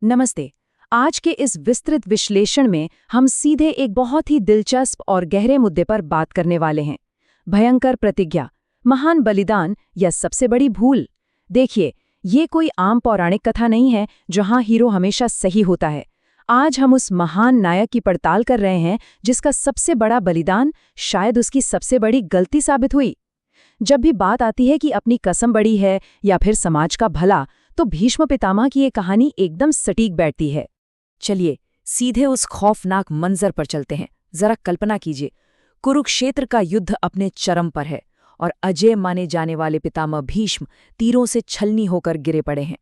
नमस्ते। आज के इस विस्तृत विश्लेषण में हम सीधे एक बहुत ही दिलचस्प और गहरे मुद्दे पर बात करने वाले हैं। भयंकर प्रतिज्ञा, महान बलिदान या सबसे बड़ी भूल। देखिए, ये कोई आम पौराणिक कथा नहीं है जहां हीरो हमेशा सही होता है। आज हम उस महान नायक की पड़ताल कर रहे हैं जिसका सबसे बड़ा बलिदान शायद उसकी सबसे बड़ी गलती साबित हुई। जब भी बात आती है कि अपनी कसम बड़ी है या फिर समाज का भला, तो भीष्म पितामह की ये कहानी एकदम सटीक बैठती है। चलिए सीधे उस खौफनाक मंजर पर चलते हैं। जरा कल्पना कीजिए, कुरुक्षेत्र का युद्ध अपने चरम पर है और अजय माने जाने वाले पितामह भीष्म तीरों से छलनी होकर गिरे पड़े हैं।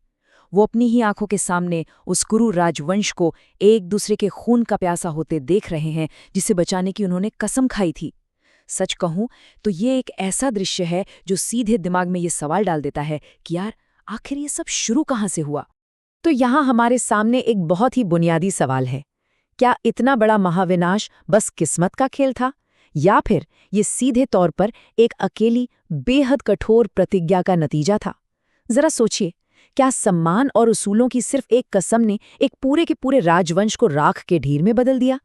वो अपनी ही आंखों के सामने उस कुरु राजवंश को एक दूसरे के खून का प्यासा होते देख रहे हैं जिसे बचाने की उन्होंने कसम खाई थी। सच कहूं तो ये एक ऐसा दृश्य है जो सीधे दिमाग में ये सवाल डाल देता है कि यार, आखिर ये सब शुरू कहाँ से हुआ। तो यहाँ हमारे सामने एक बहुत ही बुनियादी सवाल है। क्या इतना बड़ा महाविनाश बस किस्मत का खेल था, या फिर ये सीधे तौर पर एक अकेली बेहद कठोर प्रतिज्ञा का नतीजा था? जरा सोचिए, क्या सम्मान और उसूलों की सिर्फ एक कसम ने एक पूरे के पूरे राजवंश को राख के ढीर में बदल दिया?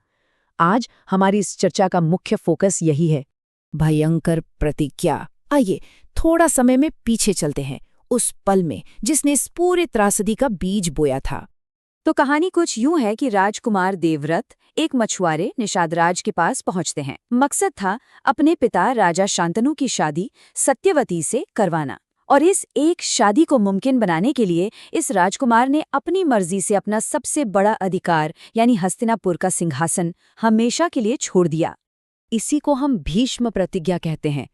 आज हमारी इस चर्चा का मुख्य फोकस यही है, भयंकर प्रतिज्ञा। आइए थोड़ा समय में पीछे चलते हैं, उस पल में जिसने इस पूरे त्रासदी का बीज बोया था। तो कहानी कुछ यूं है कि राजकुमार देवव्रत एक मछुआरे निषादराज के पास पहुंचते हैं। मकसद था अपने पिता राजा शांतनु की शादी सत्यवती से करवाना, और इस एक शादी को मुमकिन बनाने के लिए इस राजकुमार ने अपनी मर्जी से अपना सबसे बड़ा अधिकार यानी हस्तिनापुर का सिंहासन हमेशा के लिए छोड़ दिया। इसी को हम भीष्म प्रतिज्ञा कहते हैं।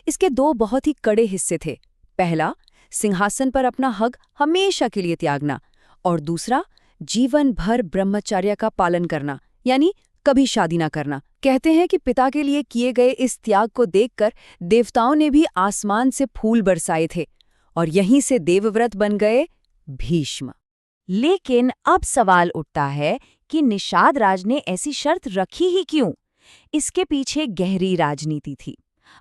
इसके दो बहुत ही कड़े हिस्से थे। पहला, सिंहासन पर अपना हक हमेशा के लिए त्यागना, और दूसरा, जीवन भर ब्रह्मचर्य का पालन करना, यानी कभी शादी ना करना। कहते हैं कि पिता के लिए किए गए इस त्याग को देखकर देवताओं ने भी आसमान से फूल बरसाए थे, और यहीं से देवव्रत बन गए भीष्म। लेकिन अब सवाल उठता है कि निषाद राज ने ऐसी शर्त रखी ही क्यों? इसके पीछे गहरी राजनीति थी।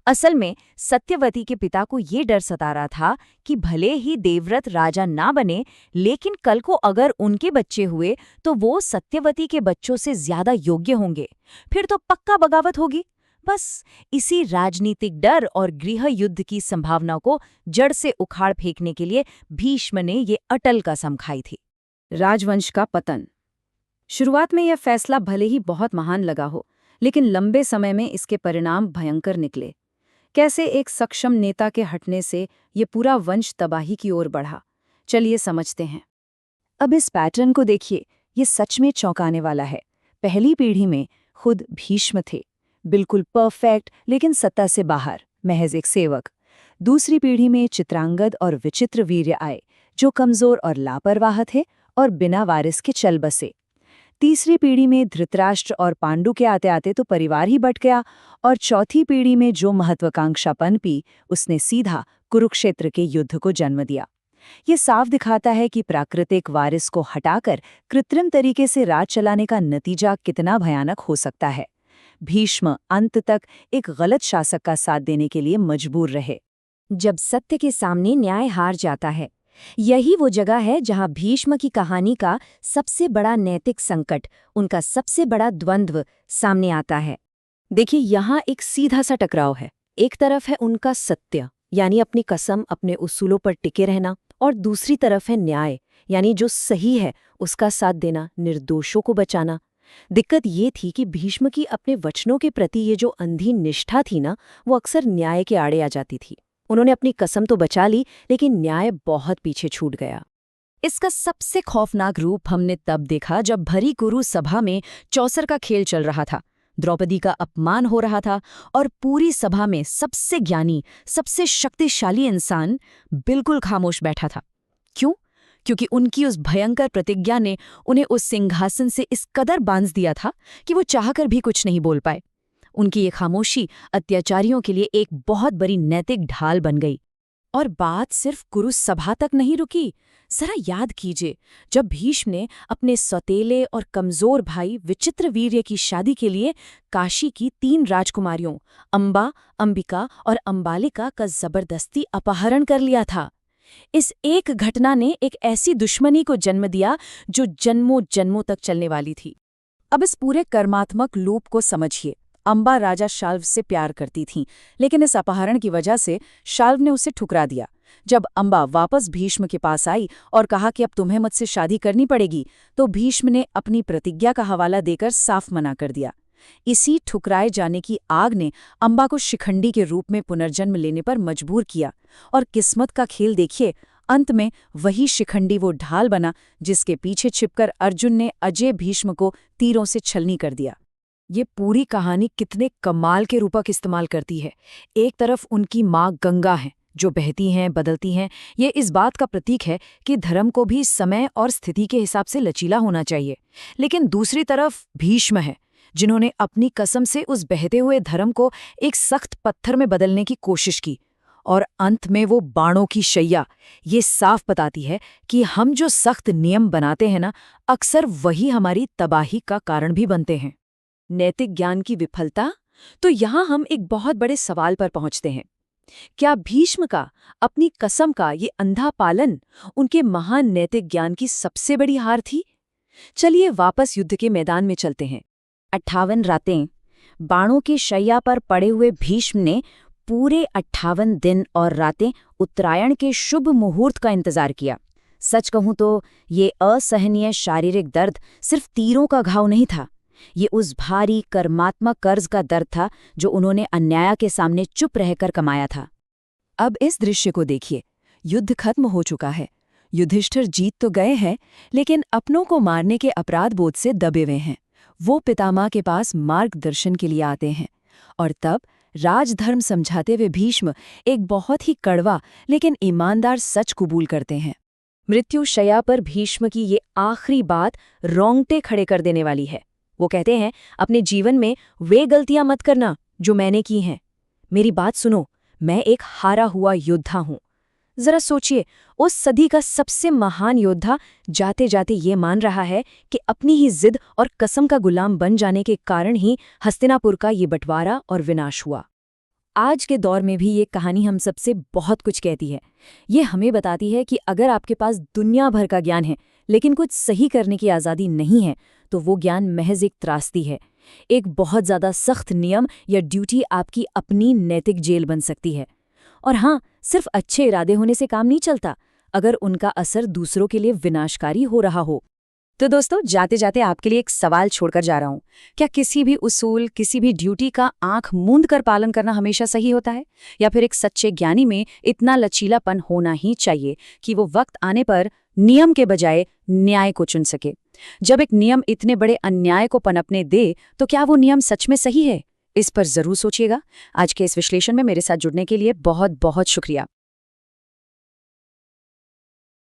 असल में सत्यवती के पिता को ये डर सता रहा था कि भले ही देवव्रत राजा ना बने, लेकिन कल को अगर उनके बच्चे हुए तो वो सत्यवती के बच्चों से ज्यादा योग्य होंगे, फिर तो पक्का बगावत होगी। बस इसी राजनीतिक डर और गृह युद्ध की संभावना को जड़ से उखाड़ फेंकने के लिए भीष्म ने ये अटल कसम खाई थी। राजवंश का पतन। शुरुआत में यह फैसला भले ही बहुत महान लगा हो, लेकिन लंबे समय में इसके परिणाम भयंकर निकले। कैसे एक सक्षम नेता के हटने से ये पूरा वंश तबाही की ओर बढ़ा, चलिए समझते हैं। अब इस पैटर्न को देखिए, ये सच में चौंकाने वाला है। पहली पीढ़ी में खुद भीष्म थे, बिल्कुल परफेक्ट लेकिन सत्ता से बाहर, महज एक सेवक। दूसरी पीढ़ी में चित्रांगद और विचित्रवीर्य आए, जो कमजोर और लापरवाह थे और बिना वारिस के चल बसे। तीसरी पीढ़ी में धृतराष्ट्र और पांडु के आते आते तो परिवार ही बट गया, और चौथी पीढ़ी में जो महत्वाकांक्षा पनपी, उसने सीधा कुरुक्षेत्र के युद्ध को जन्म दिया। ये साफ दिखाता है कि प्राकृतिक वारिस को हटाकर कृत्रिम तरीके से राज चलाने का नतीजा कितना भयानक हो सकता है। भीष्म अंत तक एक गलत शासक का साथ देने के लिए मजबूर रहे। जब सत्य के सामने न्याय हार जाता है, यही वो जगह है जहां भीष्म की कहानी का सबसे बड़ा नैतिक संकट, उनका सबसे बड़ा द्वंद्व सामने आता है। देखिए, यहाँ एक सीधा सा टकराव है। एक तरफ है उनका सत्य, यानी अपनी कसम, अपने उसूलों पर टिके रहना, और दूसरी तरफ है न्याय, यानी जो सही है उसका साथ देना, निर्दोषों को बचाना। दिक्कत ये थी कि भीष्म की अपने वचनों के प्रति ये जो अंधी निष्ठा थी ना, वो अक्सर न्याय के आड़े आ जाती थी। उन्होंने अपनी कसम तो बचा ली, लेकिन न्याय बहुत पीछे छूट गया। इसका सबसे खौफनाक रूप हमने तब देखा जब भरी कुरु सभा में चौसर का खेल चल रहा था। द्रौपदी का अपमान हो रहा था, और पूरी सभा में सबसे ज्ञानी, सबसे शक्तिशाली इंसान बिल्कुल खामोश बैठा था। क्यों? क्योंकि उनकी उस भयंकर प्रतिज्ञा ने उन्हें उस सिंहासन से इस कदर बांध दिया था कि वो चाहकर भी कुछ नहीं बोल पाए। उनकी ये खामोशी अत्याचारियों के लिए एक बहुत बड़ी नैतिक ढाल बन गई। और बात सिर्फ कुरु सभा तक नहीं रुकी। जरा याद कीजिए, जब भीष्म ने अपने सौतेले और कमजोर भाई विचित्रवीर्य की शादी के लिए काशी की 3 राजकुमारियों अंबा, अंबिका और अंबालिका का जबरदस्ती अपहरण कर लिया था। इस एक घटना ने एक ऐसी दुश्मनी को जन्म दिया जो जन्मों जन्मों तक चलने वाली थी। अब इस पूरे कर्मात्मक लूप को समझिए। अम्बा राजा शाल्व से प्यार करती थीं, लेकिन इस अपहरण की वजह से शाल्व ने उसे ठुकरा दिया। जब अम्बा वापस भीष्म के पास आई और कहा कि अब तुम्हें मुझसे शादी करनी पड़ेगी, तो भीष्म ने अपनी प्रतिज्ञा का हवाला देकर साफ मना कर दिया। इसी ठुकराए जाने की आग ने अम्बा को शिखंडी के रूप में पुनर्जन्म लेने पर मजबूर किया। और किस्मत का खेल देखिए, अंत में वही शिखंडी वो ढाल बना जिसके पीछे छिपकर अर्जुन ने अजय भीष्म को तीरों से छलनी कर दिया। ये पूरी कहानी कितने कमाल के रूपक इस्तेमाल करती है। एक तरफ उनकी माँ गंगा है जो बहती हैं, बदलती हैं। ये इस बात का प्रतीक है कि धर्म को भी समय और स्थिति के हिसाब से लचीला होना चाहिए। लेकिन दूसरी तरफ भीष्म है जिन्होंने अपनी कसम से उस बहते हुए धर्म को एक सख्त पत्थर में बदलने की कोशिश की। और अंत में वो बाणों की शैया ये साफ बताती है कि हम जो सख्त नियम बनाते हैं ना, अक्सर वही हमारी तबाही का कारण भी बनते हैं। नैतिक ज्ञान की विफलता। तो यहाँ हम एक बहुत बड़े सवाल पर पहुँचते हैं। क्या भीष्म का अपनी कसम का ये अंधा पालन उनके महान नैतिक ज्ञान की सबसे बड़ी हार थी? चलिए वापस युद्ध के मैदान में चलते हैं। 58 रातें बाणों की शैया पर पड़े हुए भीष्म ने पूरे 58 दिन और रातें उत्तरायण के शुभ मुहूर्त का इंतजार किया। सच कहूं तो ये असहनीय शारीरिक दर्द सिर्फ तीरों का घाव नहीं था, ये उस भारी कर्मात्मक कर्ज का दर्द था जो उन्होंने अन्याय के सामने चुप रहकर कमाया था। अब इस दृश्य को देखिए। युद्ध खत्म हो चुका है, युधिष्ठिर जीत तो गए हैं, लेकिन अपनों को मारने के अपराध बोध से दबे हुए हैं। वो पितामह के पास मार्गदर्शन के लिए आते हैं और तब राजधर्म समझाते हुए भीष्म एक बहुत ही कड़वा लेकिन ईमानदार सच कबूल करते हैं। मृत्यु शैया पर भीष्म की ये आखिरी बात रोंगटे खड़े कर देने वाली है। वो कहते हैं, अपने जीवन में वे गलतियां मत करना जो मैंने की हैं। मेरी बात सुनो, मैं एक हारा हुआ योद्धा हूं। जरा सोचिए, उस सदी का सबसे महान योद्धा जाते जाते ये मान रहा है कि अपनी ही जिद और कसम का गुलाम बन जाने के कारण ही हस्तिनापुर का ये बंटवारा और विनाश हुआ। आज के दौर में भी ये कहानी हम सबसे बहुत कुछ कहती है। ये हमें बताती है कि अगर आपके पास दुनिया भर का ज्ञान है लेकिन कुछ सही करने की आज़ादी नहीं है, तो वो ज्ञान महज एक त्रासदी है। एक बहुत ज़्यादा सख्त नियम या ड्यूटी आपकी अपनी नैतिक जेल बन सकती है। और हाँ, सिर्फ अच्छे इरादे होने से काम नहीं चलता, अगर उनका असर दूसरों के लिए विनाशकारी हो रहा हो। तो दोस्तों, जाते जाते आपके लिए एक सवाल छोड़कर जा रहा हूँ। क्या किसी भी उसूल, किसी भी ड्यूटी का आंख मूंद कर पालन करना हमेशा सही होता है? या फिर एक सच्चे ज्ञानी में इतना लचीलापन होना ही चाहिए कि वो वक्त आने पर नियम के बजाय न्याय को चुन सके? जब एक नियम इतने बड़े अन्याय को पनपने दे, तो क्या वो नियम सच में सही है? इस पर जरूर सोचिएगा। आज के इस विश्लेषण में मेरे साथ जुड़ने के लिए बहुत बहुत शुक्रिया।